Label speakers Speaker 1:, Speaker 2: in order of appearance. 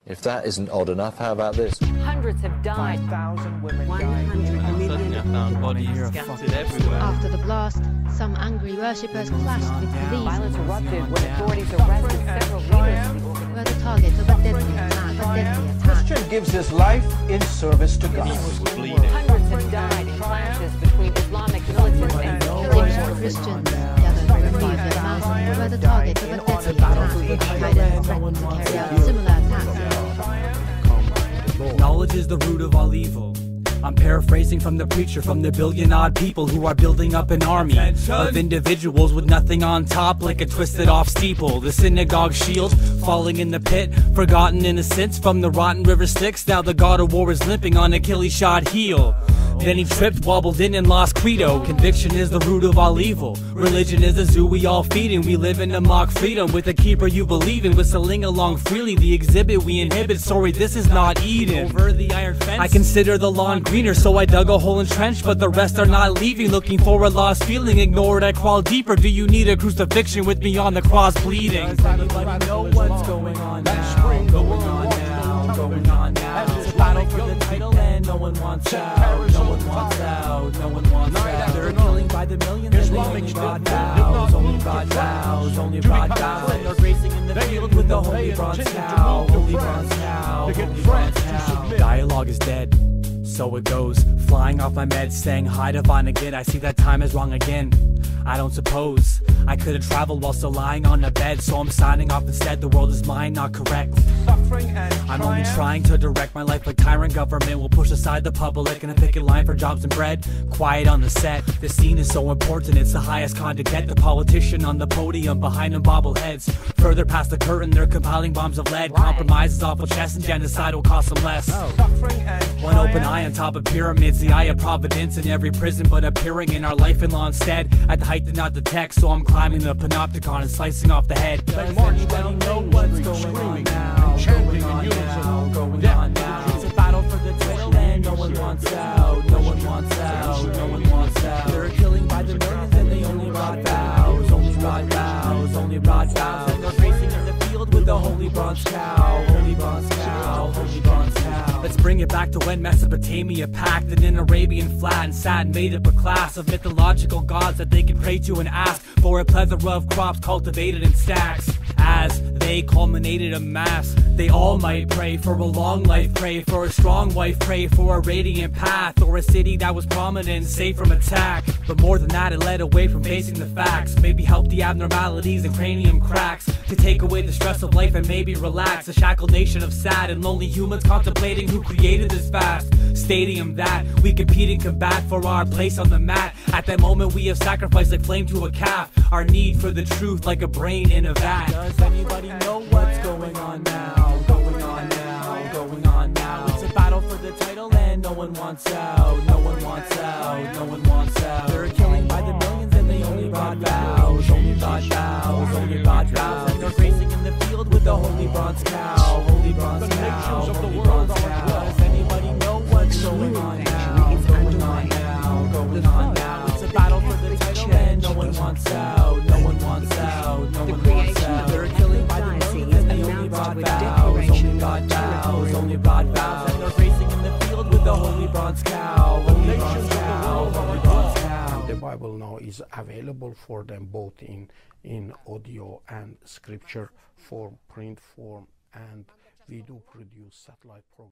Speaker 1: If that isn't odd enough, how about this?
Speaker 2: Hundreds have died.
Speaker 3: 5,000 women
Speaker 2: 100 million.
Speaker 4: I found bodies scattered everywhere.
Speaker 5: After the blast, some angry worshippers clashed with police,
Speaker 2: Violence erupted when authorities arrested several leaders of the organization.
Speaker 5: were the target of a deadly attack.
Speaker 3: Christian gives his life in service to God.
Speaker 2: Hundreds have died in clashes between Islamic militants and
Speaker 5: Egyptian Christians gathered to remove their mass were the target of a deadly attack. Al-Qaeda threatened to carry out similar attacks.
Speaker 6: Knowledge is the root of all evil. I'm paraphrasing from the preacher, from the billion-odd people who are building up an army of individuals with nothing on top, like a twisted-off steeple. The synagogue shield falling in the pit, forgotten innocence from the rotten river Styx. Now the god of war is limping on Achilles' shod heel. Then he tripped, wobbled in, and lost credo. Conviction is the root of all evil. Religion is a zoo we all feed in. We live in a mock freedom with a keeper you believe in, whistling along freely. The exhibit we inhibit. Sorry, this is not Eden. Over the iron fence, I consider the lawn greener, so I dug a hole and trench, but the rest are not leaving. Looking for a lost feeling, ignore it, I crawl deeper. Do you need a crucifixion with me on the cross bleeding? Does anybody know what's going on now? Going on now, going on now. It's a battle for the title and no one wants out. No one wants out, no one wants out. They're killing by the millions and they only brought vows. Only brought vows, only brought vows. And they're racing in the field with the holy bronze cow. Holy bronze cow, holy bronze cow. Dialogue is dead, so it goes. Flying off my meds, saying hi to Vaughn again. I see that time is wrong again. I don't suppose I could have traveled while still lying on the bed, so I'm signing off instead. The world is mine, not correct. I'm only trying to direct my life, but tyrant government will push aside the public and a picket line for jobs and bread. Quiet on the set, the scene is so important, it's the highest con to get. The politician on the podium, behind them bobbleheads. Further past the curtain, they're compiling bombs of lead. Compromises awful chest and genocide will cost them less. One open eye on top of pyramids, the eye of providence in every prison, but appearing in our life and law instead. At the height and not the text, so I'm climbing the panopticon and slicing off the head. Does anybody know what's going on now? Going on now, going on now. It's a battle for the title and no one wants out. No one wants out, no one wants out. They're killing by the millions and they only brought vows. Only brought vows, only brought vows. And they're racing in the field with the holy bronze cow. Holy bronze cow, holy bronze cow. Let's bring it back to when Mesopotamia packed in an Arabian flat and sat and made up a class of mythological gods that they can pray to and ask for a plethora of crops cultivated in stacks. As they culminated a mass, they all might pray for a long life, pray for a strong wife, pray for a radiant path, or a city that was prominent and safe from attack. But more than that, it led away from facing the facts. Maybe help the abnormalities and cranium cracks to take away the stress of life and maybe relax. A shackled nation of sad and lonely humans contemplating who created this vast stadium that we compete and combat for our place on the mat. At that moment we have sacrificed like flame to a calf, our need for the truth like a brain in a vat. Does anybody know what's going on now? Going on now, going on now. It's a battle for the title and no one wants out. No one wants out, no one wants out. They're killing by the millions and they only brought vows. Only brought vows, only brought vows. And they're racing in the field with the holy bronze cow. Holy bronze cow, holy bronze cow. Does anybody know what's going on now? Going on now, going on now. It's a battle for the title and no one wants out. No one wants out, no one wants out. They're killing by the millions and they only brought vows. Only brought vows, only brought vows. And they're racing in the field with the holy bronze cow. Holy bronze cow, holy bronze cow.
Speaker 7: The Bible now is available for them both in audio and scripture form, print form, and we do produce satellite programs.